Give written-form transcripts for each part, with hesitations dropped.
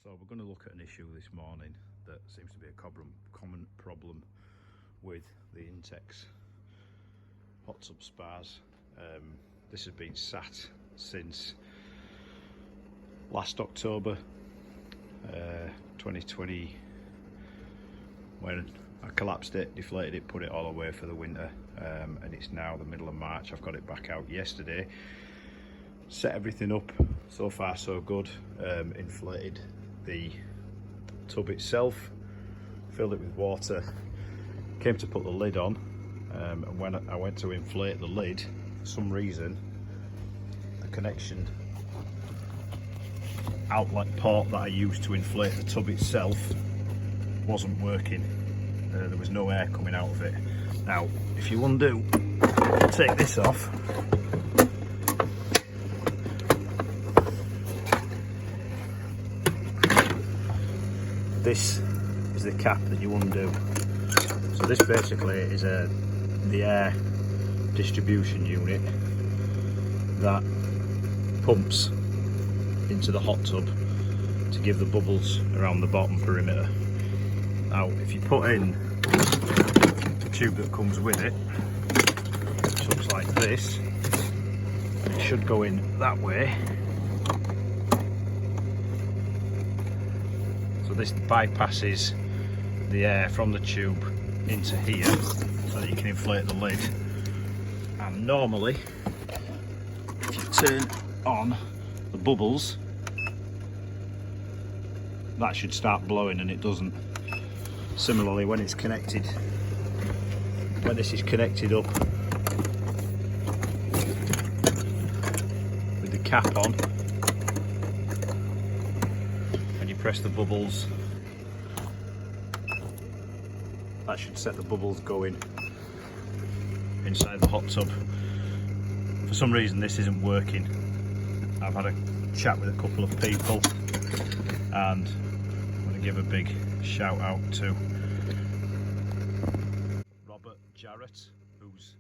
So we're going to look at an issue this morning that seems to be a common problem with the Intex hot tub spas. This has been sat since last October 2020, when I collapsed it, deflated it, put it all away for the winter, and it's now the middle of March. I've got it back out yesterday, set everything up, so far so good. Inflated the tub itself, filled it with water, came to put the lid on, and when I went to inflate the lid, for some reason the connection outlet port that I used to inflate the tub itself wasn't working. There was no air coming out of it. Now if you undo, take this off, this is the cap that you undo. So this basically is the air distribution unit that pumps into the hot tub to give the bubbles around the bottom perimeter. Now if you put in the tube that comes with it, which looks like this, it should go in that way. So this bypasses the air from the tube into here so that you can inflate the lid. And normally, if you turn on the bubbles, that should start blowing, and it doesn't. Similarly, when it's connected, when this is connected up with the cap on, and you press the bubbles, that should set the bubbles going inside the hot tub. For some reason this isn't working. I've had a chat with a couple of people, and I'm going to give a big shout out to Robert Jarrett, who's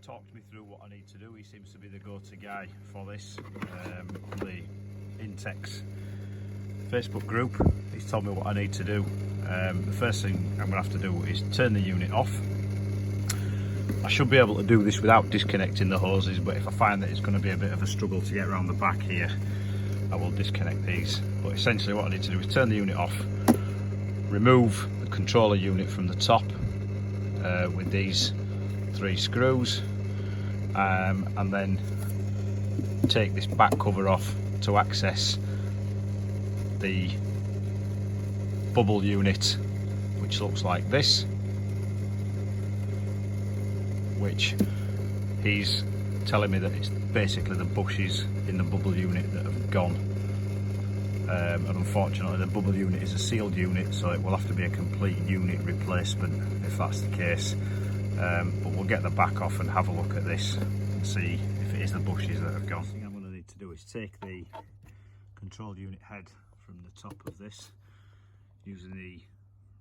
talked me through what I need to do. He seems to be the go-to guy for this on the Intex Facebook group. He's told me what I need to do. The first thing I'm going to have to do is turn the unit off. I should be able to do this without disconnecting the hoses, but if I find that it's going to be a bit of a struggle to get around the back here, I will disconnect these. But essentially what I need to do is turn the unit off, remove the controller unit from the top with these 3 screws, and then take this back cover off to access the bubble unit, which looks like this, which he's telling me that it's basically the bushes in the bubble unit that have gone, and unfortunately the bubble unit is a sealed unit, so it will have to be a complete unit replacement if that's the case. But we'll get the back off and have a look at this and see if it is the bushes that have gone. The thing I'm going to need to do is take the control unit head from the top of this, using the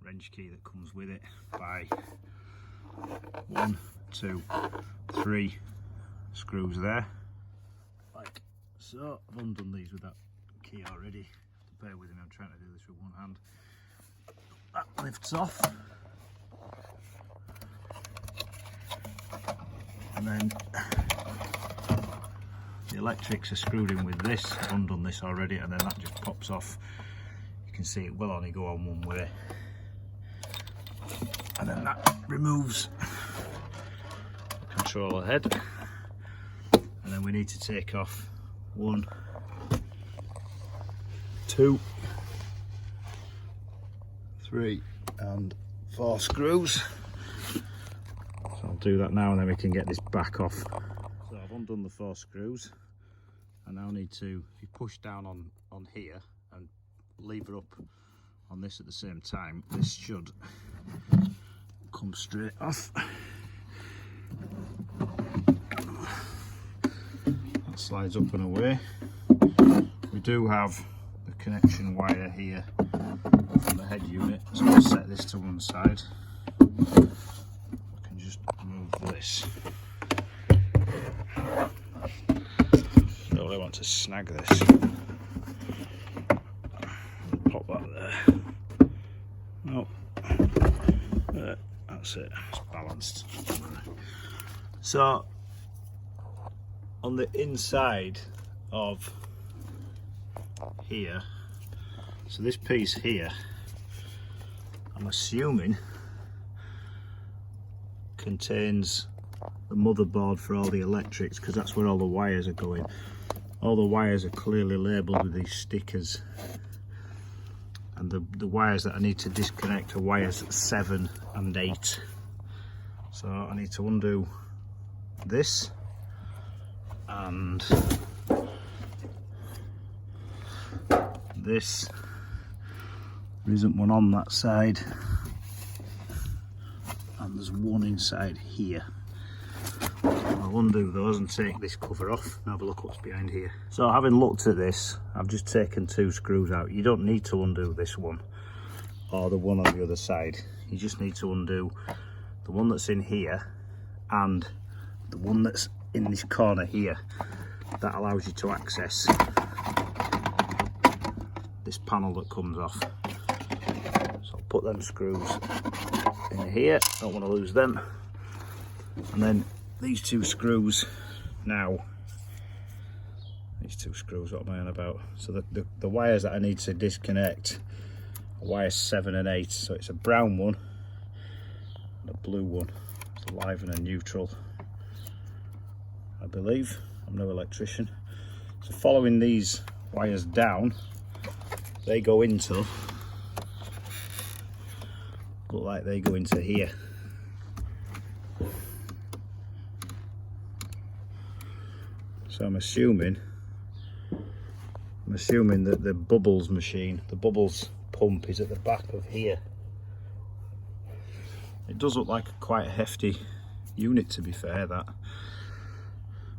wrench key that comes with it, by 1, 2, 3 screws there, like so. I've undone these with that key already. Bear with me, I'm trying to do this with one hand. That lifts off, and then the electrics are screwed in with this. I've undone this already, and then that just pops off. You can see it will only go on one way, and then that removes the controller head, and then we need to take off 1, 2, 3 and 4 screws. So I'll do that now, and then we can get this back off. So I've undone the 4 screws. I now need to, if you push down on here and lever up on this at the same time, this should come straight off. That slides up and away. We do have the connection wire here from the head unit, so I'll set this to one side. I can just move this. So I want to snag this. pop that there. Oh, there, that's it, it's balanced. So on the inside of here, so this piece here, I'm assuming contains the motherboard for all the electrics, because that's where all the wires are going. All the wires are clearly labelled with these stickers, and the wires that I need to disconnect are wires 7 and 8. So I need to undo this, and this. There isn't one on that side, and there's one inside here. I'll undo those and take this cover off and have a look what's behind here. So having looked at this, I've just taken 2 screws out. You don't need to undo this one or the one on the other side. You just need to undo the one that's in here and the one that's in this corner here. That allows you to access this panel that comes off. So I'll put them screws in here, don't want to lose them. And then these 2 screws now, these 2 screws, what am I on about? So the wires that I need to disconnect are wires 7 and 8. So it's a brown one and a blue one. It's a live and a neutral, I believe. I'm no electrician. So following these wires down, they go into, look like they go into here. So I'm assuming that the bubbles machine, the bubbles pump, is at the back of here. It does look like quite a hefty unit, to be fair, that.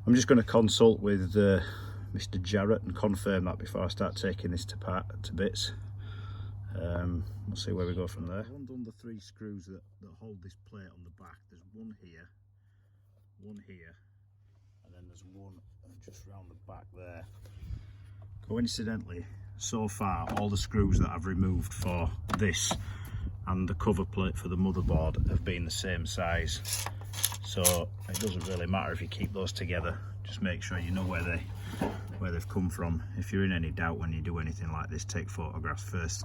I'm just going to consult with Mr. Jarrett and confirm that before I start taking this to bits. We'll see where we go from there. I've undone the 3 screws that hold this plate on the back. There's one here, and then there's one just round the back there. Coincidentally, so far all the screws that I've removed for this and the cover plate for the motherboard have been the same size, so it doesn't really matter if you keep those together. Just make sure you know where they've come from. If you're in any doubt when you do anything like this, take photographs first.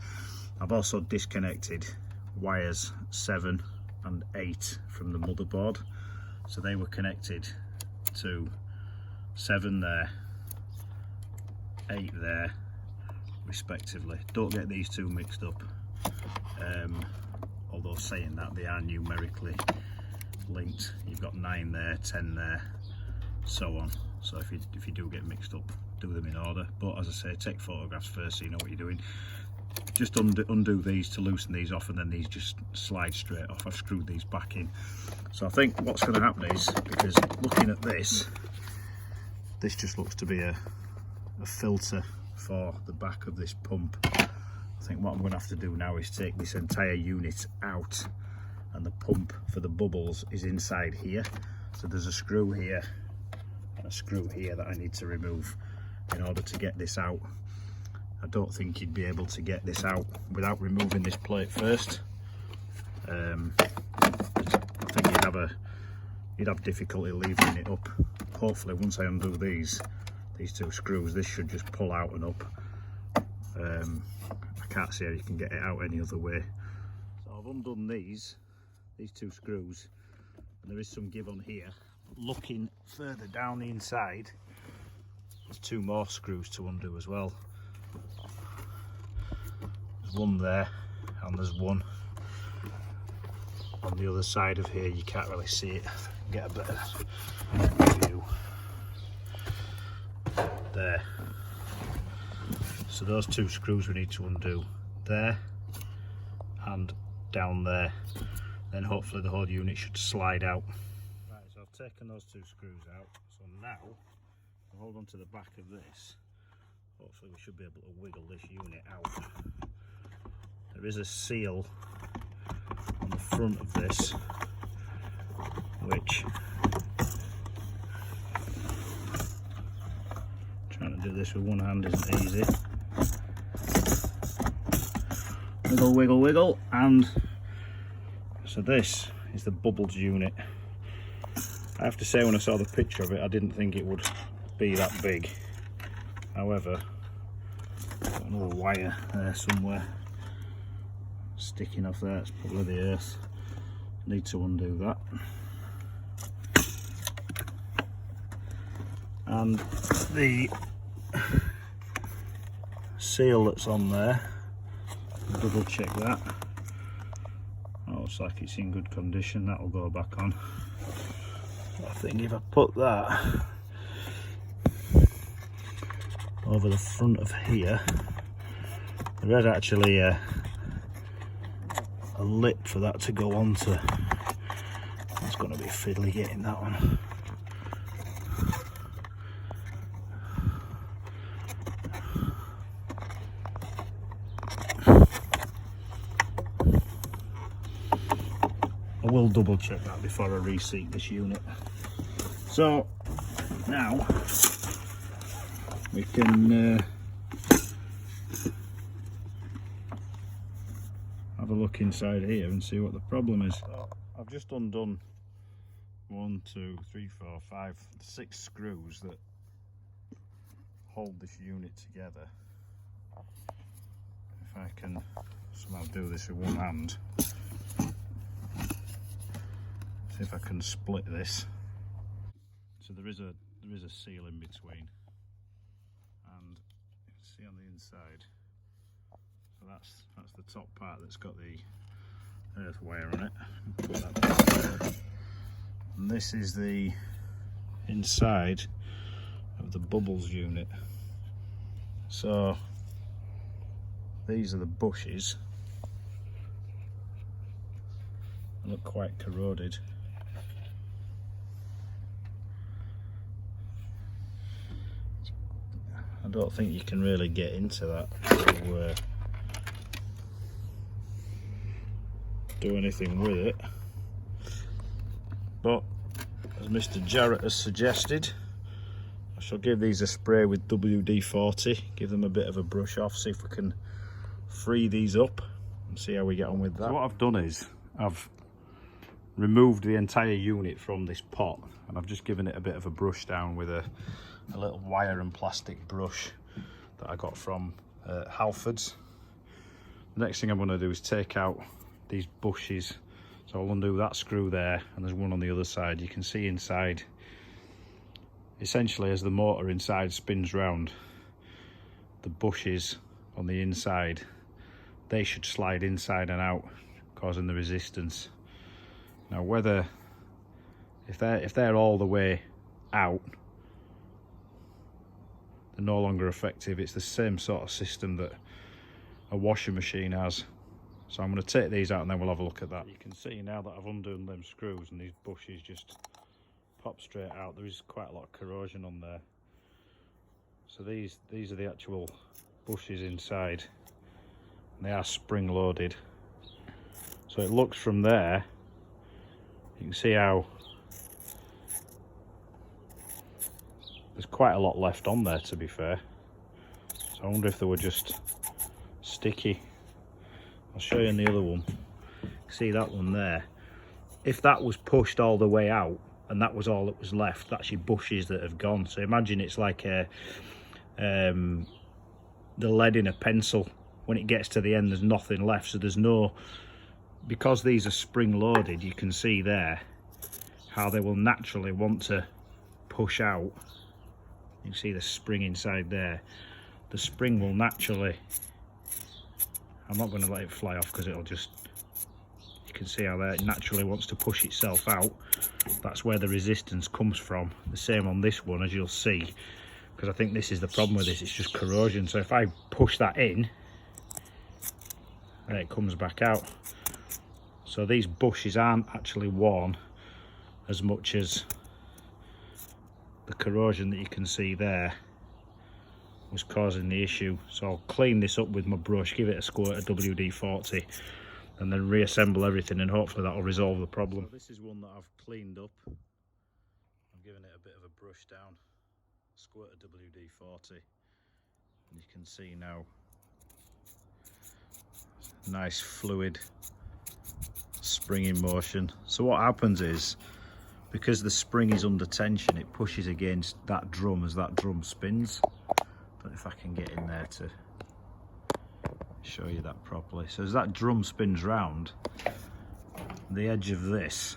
I've also disconnected wires 7 and 8 from the motherboard, so they were connected to 7 there, 8 there, respectively. Don't get these 2 mixed up, although saying that, they are numerically linked. You've got 9 there, 10 there, so on. So if you do get mixed up, do them in order. But as I say, take photographs first so you know what you're doing. Just undo these to loosen these off, and then these just slide straight off. I've screwed these back in. So I think what's going to happen is, because looking at this just looks to be a filter for the back of this pump. I think what I'm going to have to do now is take this entire unit out, and the pump for the bubbles is inside here. So there's a screw here and a screw here that I need to remove in order to get this out. I don't think you'd be able to get this out without removing this plate first. I think you'd have difficulty leaving it up. Hopefully once I undo these 2 screws, this should just pull out and up. I can't see how you can get it out any other way. So I've undone these 2 screws, and there is some give on here. Looking further down the inside, there's 2 more screws to undo as well. There's one there, and there's one on the other side of here. You can't really see it. Get a better view there. So those 2 screws we need to undo there and down there. Then hopefully the whole unit should slide out. Right, so I've taken those 2 screws out. So now I'll hold on to the back of this. Hopefully we should be able to wiggle this unit out. There is a seal on the front of this, which, trying to do this with one hand isn't easy. wiggle, wiggle, wiggle, and so this is the bubbles unit. I have to say, when I saw the picture of it, I didn't think it would be that big. However, got another wire there somewhere sticking off there. It's probably the earth. Need to undo that. And the seal that's on there, double check that. Oh, looks like it's in good condition. That will go back on. I think if I put that over the front of here, there is actually a lip for that to go onto. It's going to be fiddly getting that one. I will double check that before I reseat this unit. So now we can have a look inside here and see what the problem is. So I've just undone 1, 2, 3, 4, 5, 6 screws that hold this unit together. If I can somehow do this with one hand, see if I can split this. So there is a seal in between, and you can see on the inside. So that's the top part that's got the earth wire on it. Put that back there. And this is the inside of the bubbles unit. So these are the bushes. They look quite corroded. I don't think you can really get into that to do anything with it, but as Mr. Jarrett has suggested, I shall give these a spray with WD-40, give them a bit of a brush off, see if we can free these up and see how we get on with that. So what I've done is I've removed the entire unit from this pot, and I've just given it a bit of a brush down with a little wire and plastic brush that I got from Halfords. The next thing I'm going to do is take out these bushes. So I'll undo that screw there, and there's one on the other side. You can see inside, essentially as the motor inside spins round, the bushes on the inside, they should slide inside and out, causing the resistance. Now whether, if they're all the way out, they're no longer effective. It's the same sort of system that a washing machine has. So I'm going to take these out and then we'll have a look at that. You can see now that I've undone them screws and these bushes just pop straight out. There is quite a lot of corrosion on there. So these are the actual bushes inside, and they are spring loaded. So it looks from there, you can see how there's quite a lot left on there, to be fair. So I wonder if they were just sticky. I'll show you on the other one. See that one there? If that was pushed all the way out and that was all that was left, that's your bushes that have gone. So imagine it's like the lead in a pencil. When it gets to the end, there's nothing left. So there's no, because these are spring loaded, you can see there how they will naturally want to push out. You can see the spring inside there. The spring will naturally, I'm not going to let it fly off because it'll just, you can see how there it naturally wants to push itself out. That's where the resistance comes from. The same on this one, as you'll see, because I think this is the problem with this, it's just corrosion. So if I push that in, then it comes back out. So these bushes aren't actually worn as much as the corrosion that you can see there was causing the issue. So I'll clean this up with my brush, give it a squirt of WD-40, and then reassemble everything, and hopefully that'll resolve the problem. So this is one that I've cleaned up. I'm giving it a bit of a brush down, squirt of WD-40, and you can see now nice fluid springing motion. So what happens is, because the spring is under tension, it pushes against that drum as that drum spins. I don't know if I can get in there to show you that properly. So as that drum spins round, the edge of this,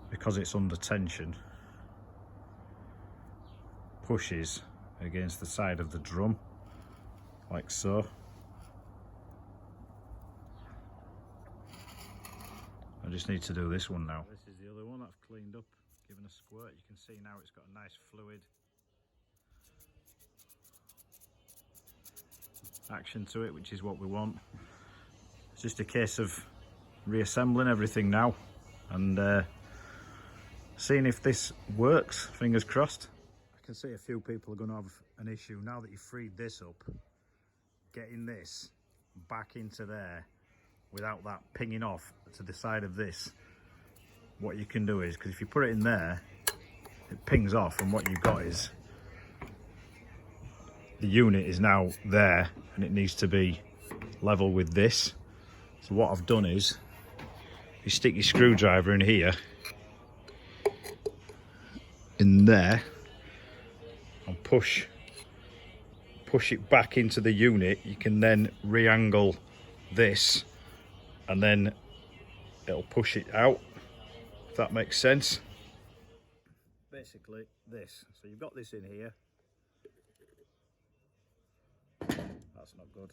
because it's under tension, pushes against the side of the drum, like so. I just need to do this one now. This is the other one that I've cleaned up, given a squirt. You can see now it's got a nice fluid action to it, which is what we want. It's just a case of reassembling everything now and seeing if this works, fingers crossed. I can see a few people are going to have an issue now that you've freed this up, getting this back into there without that pinging off to the side of this. What you can do is, because if you put it in there, it pings off, and what you've got is the unit is now there and it needs to be level with this. So what I've done is, you stick your screwdriver in here, in there, and push it back into the unit. You can then re-angle this and then it'll push it out, if that makes sense. Basically this. So you've got this in here. That's not good.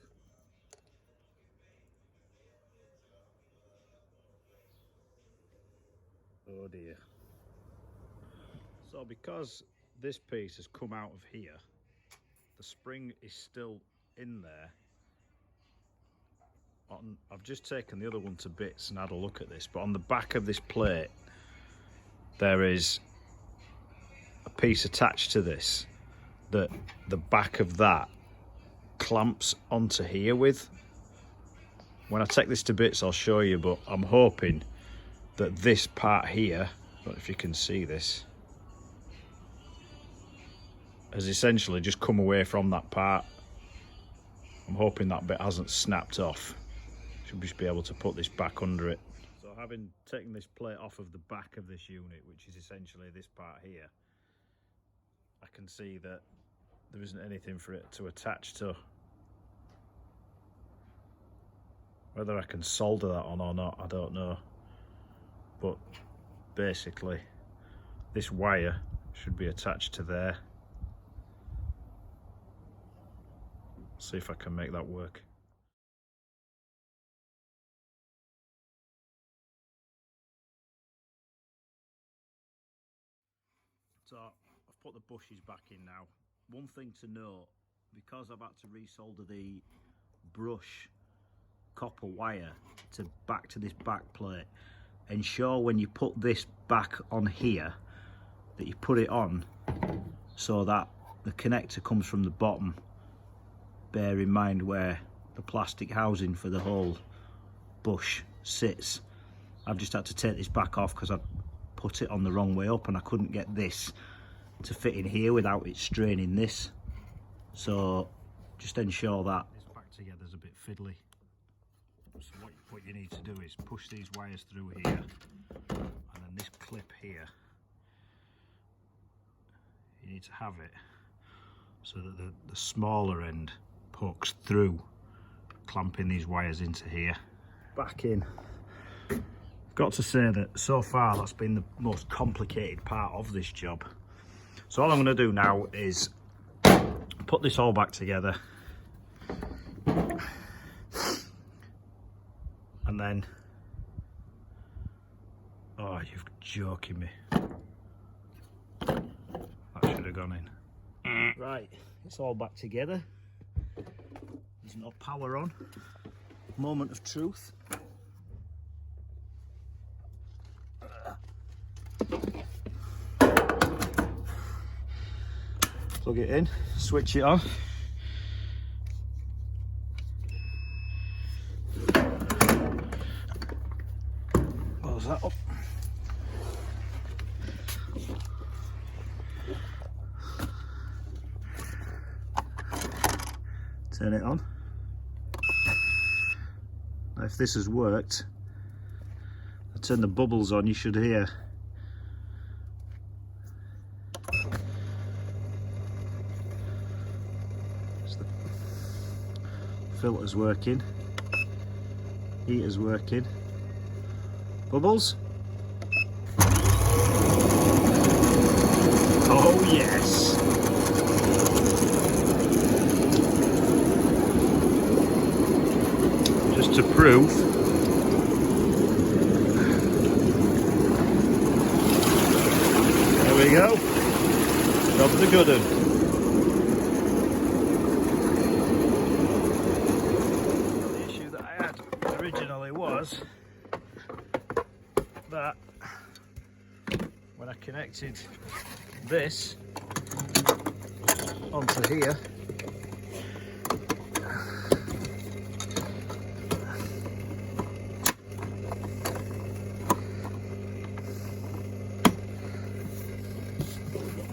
Oh dear. So because this piece has come out of here, the spring is still in there. I've just taken the other one to bits and had a look at this, but on the back of this plate there is a piece attached to this that the back of that clamps onto here with. When I take this to bits I'll show you, but I'm hoping that this part here, I don't know if you can see this, has essentially just come away from that part. I'm hoping that bit hasn't snapped off. Should just be able to put this back under it. So having taken this plate off of the back of this unit, which is essentially this part here, I can see that there isn't anything for it to attach to. Whether I can solder that on or not, I don't know. But basically, this wire should be attached to there. See if I can make that work. So I've put the bushes back in now. One thing to note, because I've had to resolder the brush copper wire back to this back plate, ensure when you put this back on here that you put it on so that the connector comes from the bottom. Bear in mind where the plastic housing for the whole bush sits. I've just had to take this back off because I put it on the wrong way up and I couldn't get this to fit in here without it straining this. So just ensure that this back together is a bit fiddly. So what you need to do is push these wires through here, and then this clip here, you need to have it so that the smaller end pokes through, clamping these wires into here. Back in. Got to say that so far that's been the most complicated part of this job. So all I'm going to do now is put this all back together, and then, oh, you're joking me, that should have gone in. Right, it's all back together. There's no power on. Moment of truth. Plug it in, switch it on. Close that up. Turn it on. if this has worked, I turn the bubbles on, you should hear. So the filter's working, heater's working. Bubbles? Oh yes! Just to prove, there we go, job's a good one. The issue that I had originally was that when I connected this onto here,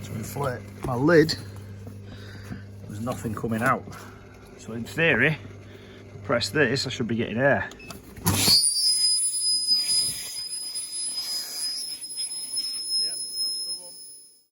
to inflate my lid, there was nothing coming out. So in theory, if I press this, I should be getting air.